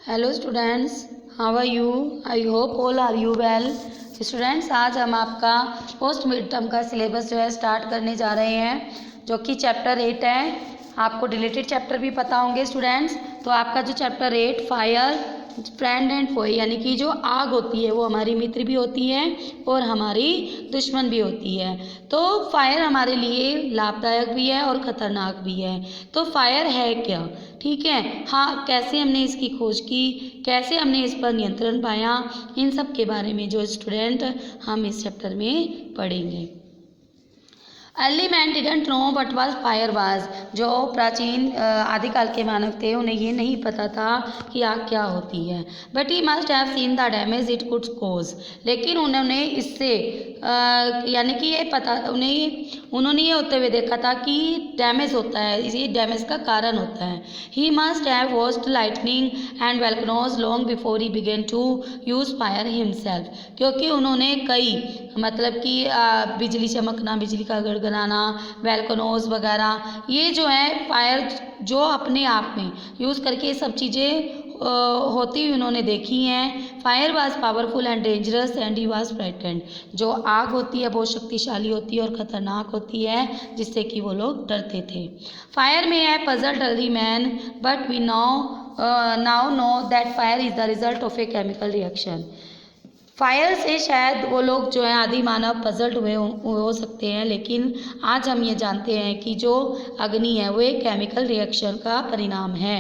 Hello students, how are you? I hope all are you well. Students, आज हम आपका post mid term का syllabus जो है स्टार्ट करने जा रहे हैं, जो कि चैप्टर 8 है। आपको रिलेटेड चैप्टर भी पता होंगे स्टूडेंट्स। तो आपका जो chapter 8 fire friend and Foy, यानी कि जो आग होती है वो हमारी मित्र भी होती है और हमारी दुश्मन भी होती है। तो फायर हमारे लिए लाभदायक भी है और ख़तरनाक भी है। तो फायर है क्या, ठीक है, हाँ, कैसे हमने इसकी खोज की, कैसे हमने इस पर नियंत्रण पाया, इन सब के बारे में जो स्टूडेंट हम इस चैप्टर में पढ़ेंगे। Early man didn't know what was fire was. जो प्राचीन आदिकाल के मानव थे उन्हें ये नहीं पता था कि आग क्या होती है। But he must have seen the damage it could cause. लेकिन उन्होंने इससे यानी कि ये पता उन्होंने ये होते हुए देखा था कि डैमेज होता है, इसी डैमेज का कारण होता है। He must have watched lightning and volcanoes long before he began to use fire himself. क्योंकि उन्होंने कई मतलब कि बिजली चमकना, बिजली का गड़गड़ाना, वोल्केनोज वगैरह, ये जो है फायर जो अपने आप में यूज़ करके ये सब चीज़ें होती हुई उन्होंने देखी हैं। Fire was powerful and dangerous and he was frightened. जो आग होती है बहुत शक्तिशाली होती है और ख़तरनाक होती है, जिससे कि वो लोग डरते थे। फायर में है puzzled early man but we now know that fire is the result of a chemical reaction. Fire से शायद वो लोग जो है आदि मानव पजल्ड हुए हो सकते हैं, लेकिन आज हम ये जानते हैं कि जो अग्नि है वो एक केमिकल रिएक्शन का परिणाम है।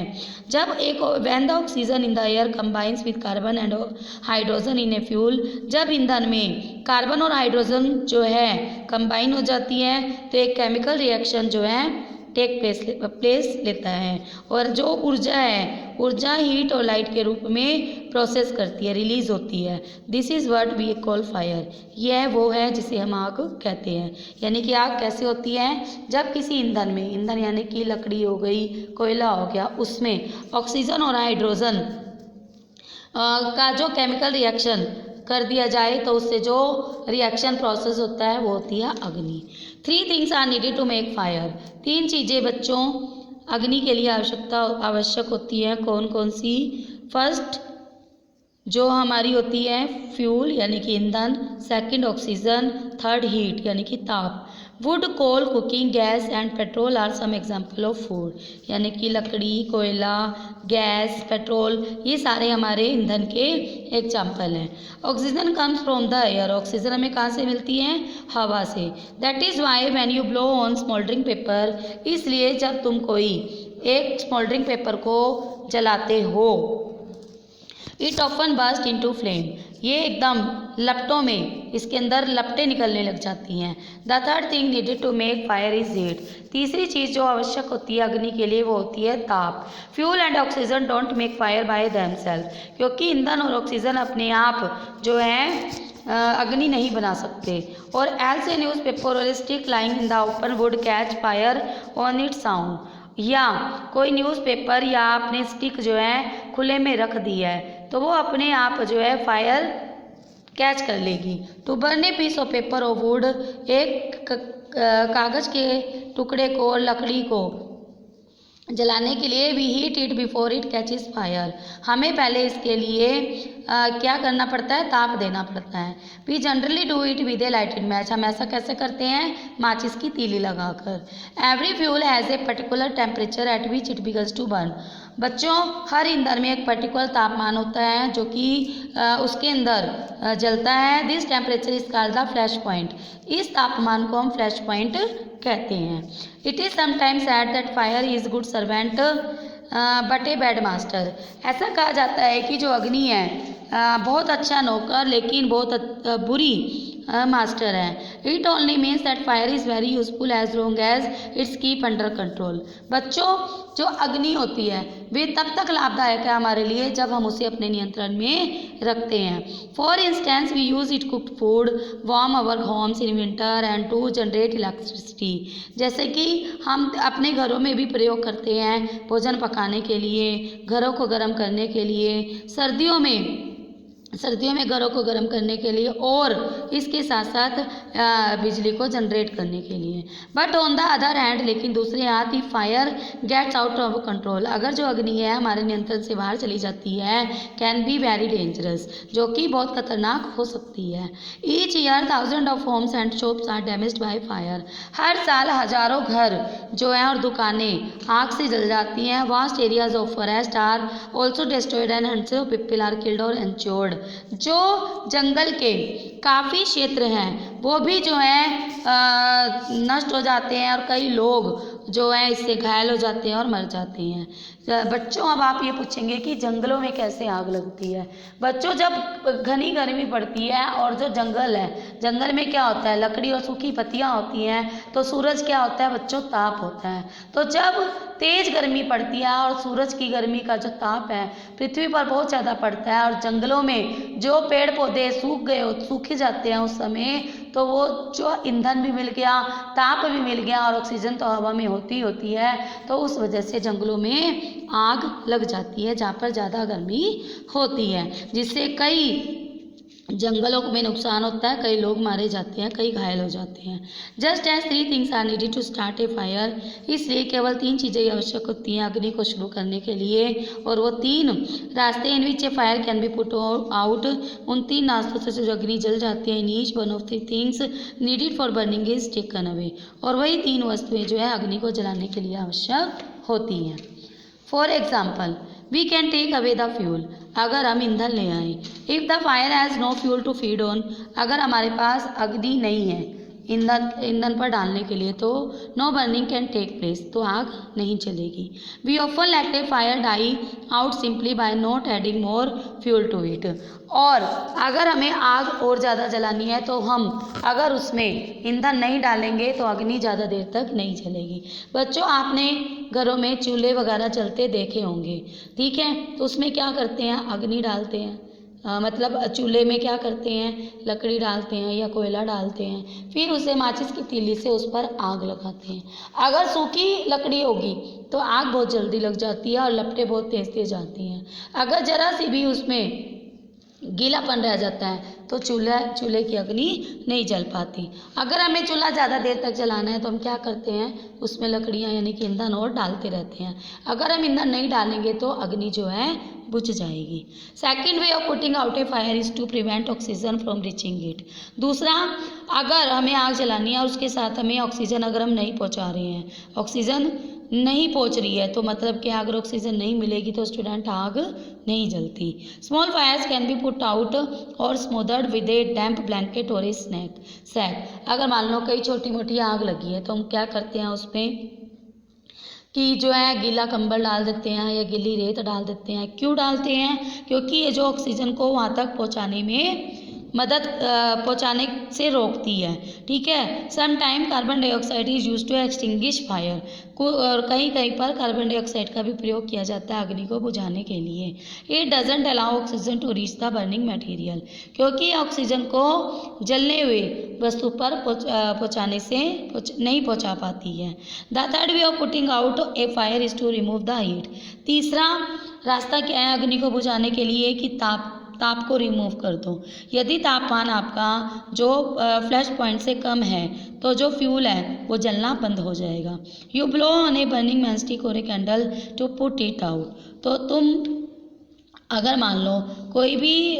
जब एक when the oxygen in the air combines with carbon and hydrogen in a fuel, जब ईंधन में कार्बन और हाइड्रोजन जो है कंबाइन हो जाती है तो एक केमिकल रिएक्शन जो है टेक प्लेस लेता है। और जो ऊर्जा है, ऊर्जा हीट और लाइट के रूप में प्रोसेस करती है, रिलीज होती है। This is what we call fire. यह वो है जिसे हम आग कहते हैं। यानी कि आग कैसे होती है? जब किसी ईंधन में, ईंधन यानी कि लकड़ी हो गई, कोयला हो गया, उसमें ऑक्सीजन और हाइड्रोजन का जो केमिकल रिएक्शन कर दिया जाए तो उससे जो रिएक्शन प्रोसेस होता है वो होती है अग्नि। 3 things are needed to make fire. 3 चीज़ें बच्चों अग्नि के लिए आवश्यक होती हैं। कौन कौन सी? फर्स्ट जो हमारी होती है फ्यूल यानी कि ईंधन, सेकंड ऑक्सीजन, थर्ड हीट यानी कि ताप। Wood, coal, cooking gas and petrol are some example of food. यानी कि लकड़ी, कोयला, गैस, पेट्रोल, ये सारे हमारे ईंधन के एग्जाम्पल हैं। Oxygen comes from the air. Oxygen हमें कहाँ से मिलती है? हवा से। That is why when you blow on smouldering paper, इसलिए जब तुम कोई एक स्मोल्डरिंग पेपर को जलाते हो, it often burst into flame, ये एकदम लपटों में इसके अंदर लपटें निकलने लग जाती हैं। The third thing needed to make fire is heat. तीसरी चीज़ जो आवश्यक होती है अग्नि के लिए वो होती है ताप। Fuel and oxygen don't make fire by themselves. क्योंकि ईंधन और ऑक्सीजन अपने आप जो है अग्नि नहीं बना सकते। और एल्स ए न्यूज़ पेपर और stick lying in the open would catch fire on it sound. या कोई न्यूज़पेपर या आपने स्टिक जो है खुले में रख दी है तो वो अपने आप जो है फायर कैच कर लेगी। To burn a piece of paper और वुड, एक कागज़ के टुकड़े को और लकड़ी को जलाने के लिए we heat it before it catches fire. हमें पहले इसके लिए क्या करना पड़ता है? ताप देना पड़ता है। We generally do it with a lighted match. हम ऐसा कैसे करते हैं? माचिस की तीली लगाकर। Every fuel has a particular temperature at which it begins to burn. बच्चों, हर ईंधन में एक पर्टिकुलर तापमान होता है जो कि उसके अंदर जलता है। This temperature is called the flash point. इस तापमान को हम फ्लैश पॉइंट कहते हैं। It is sometimes said that fire is good servant but a bad master. ऐसा कहा जाता है कि जो अग्नि है बहुत अच्छा नौकर लेकिन बहुत बुरी मास्टर है। It only means that fire is very useful as long as it's keep under control. बच्चों, जो अग्नि होती है वे तब तक लाभदायक है हमारे लिए जब हम उसे अपने नियंत्रण में रखते हैं। For instance we use it cook food, warm our homes in winter and to generate electricity. जैसे कि हम अपने घरों में भी प्रयोग करते हैं भोजन पकाने के लिए, घरों को गर्म करने के लिए। सर्दियों में सर्दियों में घरों को गर्म करने के लिए और इसके साथ साथ बिजली को जनरेट करने के लिए। But on the other hand, लेकिन दूसरे हाथ, the fire gets out of control, अगर जो अग्नि है हमारे नियंत्रण से बाहर चली जाती है, कैन बी वेरी डेंजरस, जो कि बहुत खतरनाक हो सकती है। Each year thousand of homes and shops are damaged by fire, हर साल हजारों घर जो हैं और दुकानें आग से जल जाती हैं। Vast areas of forest are also destroyed and hundreds of people are killed और इंज्योर्ड, जो जंगल के काफ़ी क्षेत्र हैं वो भी जो है नष्ट हो जाते हैं और कई लोग जो हैं इससे घायल हो जाते हैं और मर जाते हैं। बच्चों, अब आप ये पूछेंगे कि जंगलों में कैसे आग लगती है। बच्चों, जब घनी गर्मी पड़ती है और जो जंगल है, जंगल में क्या होता है, लकड़ी और सूखी पत्तियां होती हैं, तो सूरज क्या होता है बच्चों, ताप होता है। तो जब तेज गर्मी पड़ती है और सूरज की गर्मी का जो ताप है पृथ्वी पर बहुत ज़्यादा पड़ता है और जंगलों में जो पेड़ पौधे सूखे जाते हैं उस समय, तो वो जो ईंधन भी मिल गया, ताप भी मिल गया और ऑक्सीजन तो हवा में होती है, तो उस वजह से जंगलों में आग लग जाती है जहाँ पर ज़्यादा गर्मी होती है, जिससे कई जंगलों में नुकसान होता है, कई लोग मारे जाते हैं, कई घायल हो जाते हैं। Just as 3 things are needed to start a fire, इसलिए केवल 3 चीज़ें आवश्यक होती हैं अग्नि को शुरू करने के लिए, और वो 3 रास्ते in which a fire can be put out, उन 3 रास्तों से जो अग्नि जल जाती है। In each one of the things needed for burning is taken away, और वही 3 वस्तुएं जो है अग्नि को जलाने के लिए आवश्यक होती हैं। For example, we can take away the fuel, अगर हम ईंधन ले आए। If the fire has no fuel to feed on, अगर हमारे पास अग्नि नहीं है ईंधन पर डालने के लिए, तो no burning can take place, तो आग नहीं चलेगी। We often let a fire die out simply by not adding more fuel to it, और अगर हमें आग और ज़्यादा जलानी है तो हम अगर उसमें ईंधन नहीं डालेंगे तो अग्नि ज़्यादा देर तक नहीं जलेगी। बच्चों, आपने घरों में चूल्हे वगैरह जलते देखे होंगे, ठीक है, तो उसमें क्या करते हैं, अग्नि डालते हैं, मतलब चूल्हे में क्या करते हैं, लकड़ी डालते हैं या कोयला डालते हैं, फिर उसे माचिस की तीली से उस पर आग लगाते हैं। अगर सूखी लकड़ी होगी तो आग बहुत जल्दी लग जाती है और लपटें बहुत तेज तेज आती हैं। अगर जरा सी भी उसमें गीलापन रह जाता है तो चूल्हे की अग्नि नहीं जल पाती। अगर हमें चूल्हा ज़्यादा देर तक जलाना है तो हम क्या करते हैं, उसमें लकड़ियाँ यानी कि ईंधन और डालते रहते हैं। अगर हम ईंधन नहीं डालेंगे तो अग्नि जो है बुझ जाएगी। Second way of putting out a fire is to prevent oxygen from reaching it. दूसरा, अगर हमें आग जलानी है और उसके साथ हमें ऑक्सीजन अगर हम नहीं पहुँचा रहे हैं, ऑक्सीजन नहीं पहुंच रही है, तो मतलब कि अगर ऑक्सीजन नहीं मिलेगी तो स्टूडेंट आग नहीं जलती। Small fires can be put out और smothered with A damp blanket और ए सैक। अगर मान लो कई छोटी मोटी आग लगी है तो हम क्या करते हैं उसमें कि जो है गीला कंबल डाल देते हैं या गीली रेत डाल देते हैं। क्यों डालते हैं, क्योंकि ये जो ऑक्सीजन को वहाँ तक पहुँचाने में मदद पहुँचाने से रोकती है, ठीक है। Some time carbon dioxide is use to extinguish fire, और कहीं कहीं पर कार्बन डाइऑक्साइड का भी प्रयोग किया जाता है अग्नि को बुझाने के लिए। It doesn't allow oxygen to reach the burning material, क्योंकि ऑक्सीजन को जलने हुए वस्तु पर पहुँचाने से नहीं पहुँचा पाती है। The third way of putting out a fire is to remove the heat. तीसरा रास्ता क्या है अग्नि को बुझाने के लिए कि ताप को रिमूव कर दो। यदि तापमान आपका जो फ्लैश पॉइंट से कम है तो जो फ्यूल है वो जलना बंद हो जाएगा। You blow on a burning match stick और a candle to put it out, तो तुम अगर मान लो कोई भी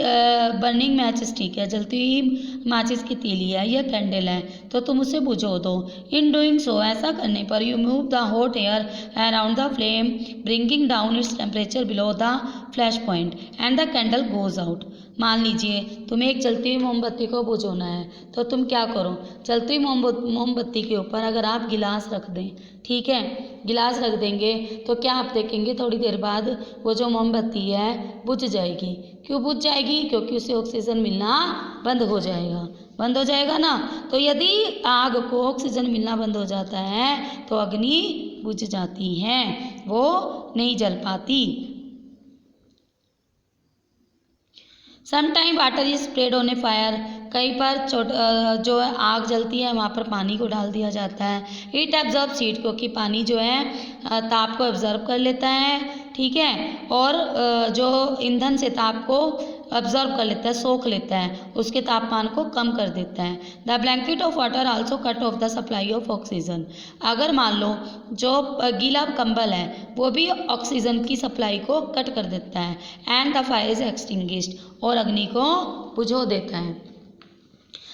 बर्निंग मैच स्टिक है, जलती हुई माचिस की तीली है या कैंडल है, तो तुम उसे बुझो दो। इन डूइंग सो, ऐसा करने पर you move the hot air around the flame bringing down its temperature below the flash point and the candle goes out. मान लीजिए तुम्हें एक जलती हुई मोमबत्ती को बुझाना है, तो तुम क्या करो, जलती हुई मोमबत्ती के ऊपर अगर आप गिलास रख दें, ठीक है, गिलास रख देंगे तो क्या आप देखेंगे थोड़ी देर बाद वो जो मोमबत्ती है बुझ जाएगी। क्यों बुझ जाएगी, क्योंकि उसे ऑक्सीजन मिलना बंद हो जाएगा ना। तो यदि आग को ऑक्सीजन मिलना बंद हो जाता है तो अग्नि बुझ जाती है, वो नहीं जल पाती। Sometime water is spread on A fire, कहीं पर जो है आग जलती है वहाँ पर पानी को डाल दिया जाता है। इट एब्जॉर्ब हीट, क्योंकि पानी जो है ताप को एब्जॉर्ब कर लेता है, ठीक है, और जो ईंधन से ताप को ऑब्जर्व कर लेता है, सोख लेता है, उसके तापमान को कम कर देता है। The blanket of water also cut off the supply of oxygen. अगर मान लो जो गीला कंबल है वो भी ऑक्सीजन की सप्लाई को कट कर देता है। And the fire is extinguished, और अग्नि को बुझा देता है।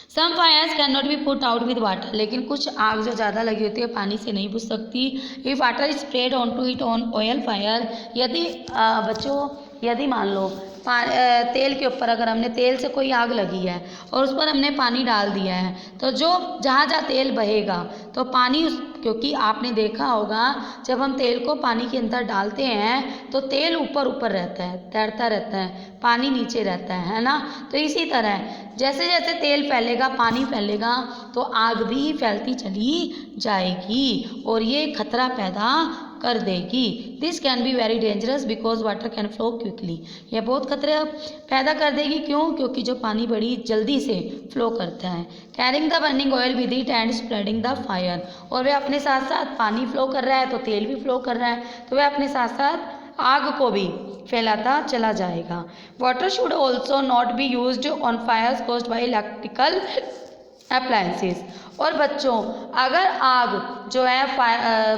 Some fires can not be put out with water, लेकिन कुछ आग जो ज़्यादा लगी होती है पानी से नहीं बुझ सकती। If water is spread on to it on oil fire, यदि बच्चों यदि मान लो तेल के ऊपर अगर हमने तेल से कोई आग लगी है और उस पर हमने पानी डाल दिया है, तो जो जहाँ जहाँ तेल बहेगा तो पानी उस, क्योंकि आपने देखा होगा जब हम तेल को पानी के अंदर डालते हैं तो तेल ऊपर ऊपर रहता है, तैरता रहता है, पानी नीचे रहता है ना। तो इसी तरह जैसे जैसे तेल फैलेगा, पानी फैलेगा, तो आग भी फैलती चली जाएगी और ये खतरा पैदा कर देगी। This can be very dangerous because water can flow quickly. यह बहुत खतरे पैदा कर देगी, क्यों? क्योंकि जो पानी बड़ी जल्दी से फ्लो करता है। Carrying the burning oil with it and spreading the fire, और वह अपने साथ साथ पानी फ्लो कर रहा है तो तेल भी फ्लो कर रहा है, तो वह अपने साथ साथ आग को भी फैलाता चला जाएगा। Water should also not be used on fires caused by electrical appliances. और बच्चों अगर आग जो है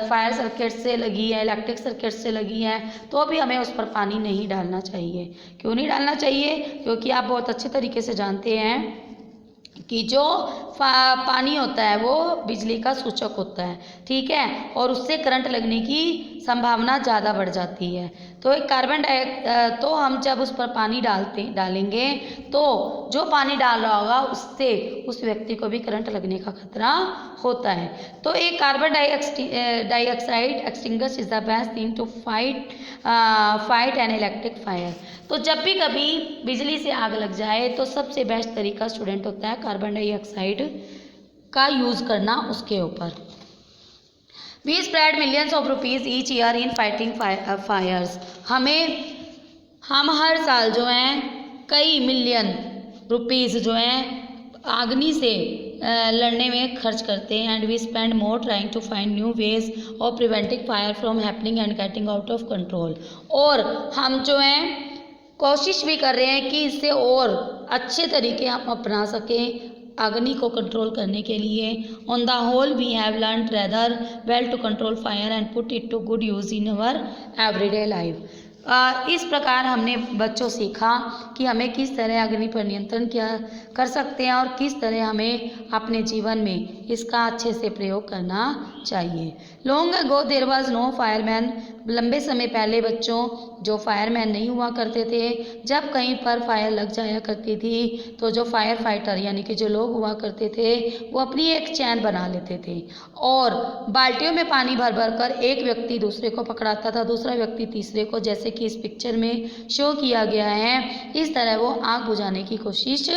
फायर सर्किट से लगी है, इलेक्ट्रिक सर्किट से लगी है, तो भी हमें उस पर पानी नहीं डालना चाहिए। क्यों नहीं डालना चाहिए? क्योंकि आप बहुत अच्छे तरीके से जानते हैं कि जो पानी होता है वो बिजली का सूचक होता है, ठीक है, और उससे करंट लगने की संभावना ज़्यादा बढ़ जाती है। तो एक तो हम जब उस पर पानी डालेंगे तो जो पानी डाल रहा होगा उससे उस व्यक्ति को भी करंट लगने का खतरा होता है। तो एक carbon dioxide extinguisher is the best thing to fight an electric fire. तो जब भी कभी बिजली से आग लग जाए तो सबसे बेस्ट तरीका स्टूडेंट होता है कार्बन डाइऑक्साइड का यूज़ करना उसके ऊपर। We spread millions of rupees each year in fighting fires. हम हर साल जो हैं कई मिलियन रुपीज़ जो हैं अग्नि से लड़ने में खर्च करते हैं। And we spend more trying to find new ways of preventing fire from happening and getting out of control. और हम जो हैं कोशिश भी कर रहे हैं कि इससे और अच्छे तरीके हम अपना सकें अग्नि को कंट्रोल करने के लिए। On the whole we have learned rather well to control fire and put it to good use in our everyday life. इस प्रकार हमने बच्चों सीखा कि हमें किस तरह अग्नि पर नियंत्रण कर सकते हैं और किस तरह हमें अपने जीवन में इसका अच्छे से प्रयोग करना चाहिए। Long ago there was no fireman. लंबे समय पहले बच्चों जो फायरमैन नहीं हुआ करते थे, जब कहीं पर फायर लग जाया करती थी तो जो फायर फाइटर यानी कि जो लोग हुआ करते थे वो अपनी एक चैन बना लेते थे और बाल्टियों में पानी भर भर कर एक व्यक्ति दूसरे को पकड़ाता था, दूसरा व्यक्ति तीसरे को, जैसे कि इस पिक्चर में शो किया गया है। इस तरह वो आग बुझाने की कोशिश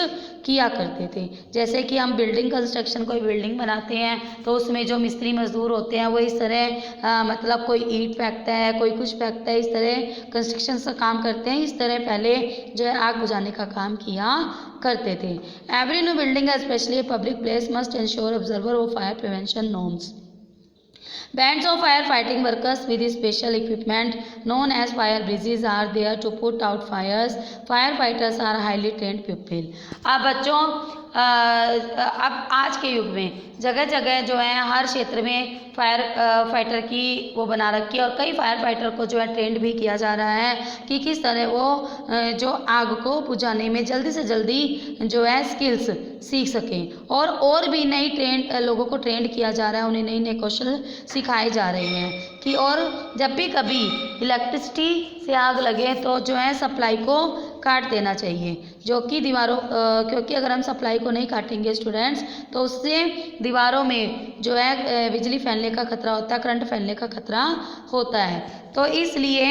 किया करते थे। जैसे कि हम बिल्डिंग कंस्ट्रक्शन, कोई बिल्डिंग बनाते हैं तो उसमें जो मिस्त्री मजदूर होते हैं वो इस तरह मतलब कोई ईंट फेंकता है, कोई कुछ फेंकता है, इस तरह कंस्ट्रक्शन का काम करते हैं। इस तरह पहले जो है आग बुझाने का काम किया करते थे। Every new building specially public place must ensure observer of fire prevention norms. Bands of firefighting workers with special equipment known as fire breezes are there to put out fires. Firefighters are highly trained people. अब बच्चों अब आज के युग में जगह जगह जो है हर क्षेत्र में फायर फाइटर की वो बना रखी है और कई फायर फाइटर को जो है ट्रेंड भी किया जा रहा है कि किस तरह वो जो आग को बुझाने में जल्दी से जल्दी जो है स्किल्स सीख सकें और भी नई लोगों को ट्रेंड किया जा रहा है, उन्हें नए नए कौशल सिखाए जा रहे हैं कि और जब भी कभी इलेक्ट्रिसिटी से आग लगे तो जो है सप्लाई को काट देना चाहिए, जो कि दीवारों क्योंकि अगर हम सप्लाई को नहीं काटेंगे स्टूडेंट्स तो उससे दीवारों में जो है बिजली फैलने का खतरा होता है, करंट फैलने का खतरा होता है। तो इसलिए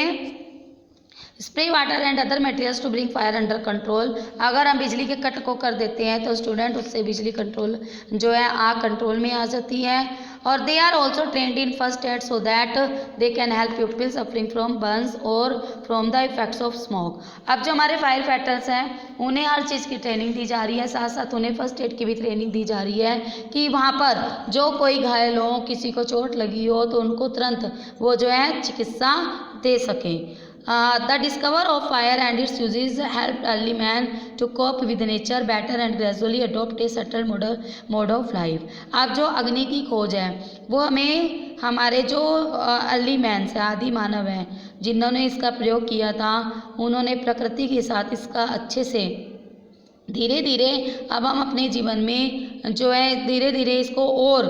spray water and other materials to bring fire under control. अगर हम बिजली के कट को कर देते हैं तो स्टूडेंट उससे बिजली कंट्रोल जो है आग कंट्रोल में आ जाती है। और they are also trained in first aid so that they can help people suffering from burns और from the effects of smoke. अब जो हमारे फायर फाइटर्स हैं उन्हें हर चीज़ की ट्रेनिंग दी जा रही है, साथ साथ उन्हें फर्स्ट एड की भी ट्रेनिंग दी जा रही है कि वहाँ पर जो कोई घायल हो, किसी को चोट लगी हो तो उनको तुरंत वो जो है चिकित्सा दे सकें। The discover of fire and its uses help early man to cope with nature better and gradually adopt a settled mode of life. अब जो अग्नि की खोज है वो हमें हमारे जो अर्ली मैन से आदि मानव हैं जिन्होंने इसका प्रयोग किया था, उन्होंने प्रकृति के साथ इसका अच्छे से धीरे धीरे अब हम अपने जीवन में जो है धीरे धीरे इसको और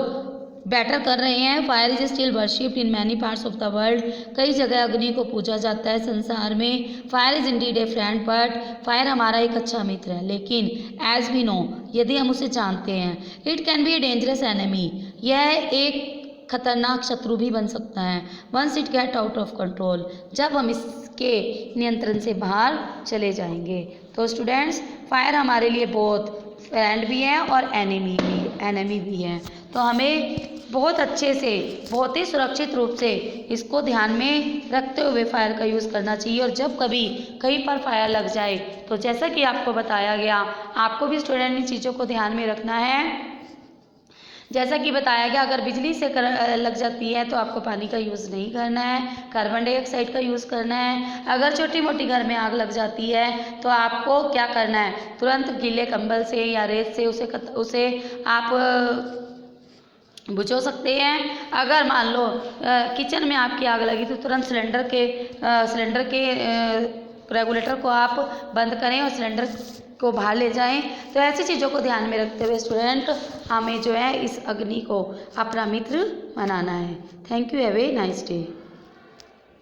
बेटर कर रहे हैं। Fire is still worshipped in many parts of the world. कई जगह अग्नि को पूजा जाता है संसार में। Fire is Indeed A friend, but fire हमारा एक अच्छा मित्र है, लेकिन एज वी नो, यदि हम उसे जानते हैं, it can be a dangerous enemy, यह एक खतरनाक शत्रु भी बन सकता है। Once it get out of control, जब हम इसके नियंत्रण से बाहर चले जाएंगे। तो स्टूडेंट्स, फायर हमारे लिए बहुत फ्रेंड भी है और एनिमी भी है। तो हमें बहुत अच्छे से, बहुत ही सुरक्षित रूप से इसको ध्यान में रखते हुए फायर का यूज़ करना चाहिए। और जब कभी कहीं पर फायर लग जाए तो जैसा कि आपको बताया गया, आपको भी स्टूडेंट इन चीज़ों को ध्यान में रखना है। जैसा कि बताया गया, अगर बिजली से लग जाती है तो आपको पानी का यूज़ नहीं करना है, कार्बन डाइऑक्साइड का यूज़ करना है। अगर छोटी मोटी घर में आग लग जाती है तो आपको क्या करना है, तुरंत गीले कंबल से या रेत से उसे आप बुझो सकते हैं। अगर मान लो किचन में आपकी आग लगी तो तुरंत सिलेंडर के रेगुलेटर को आप बंद करें और सिलेंडर को बाहर ले जाएं। तो ऐसी चीज़ों को ध्यान में रखते हुए स्टूडेंट हमें जो है इस अग्नि को अपना मित्र बनाना है। Thank you, have a nice day.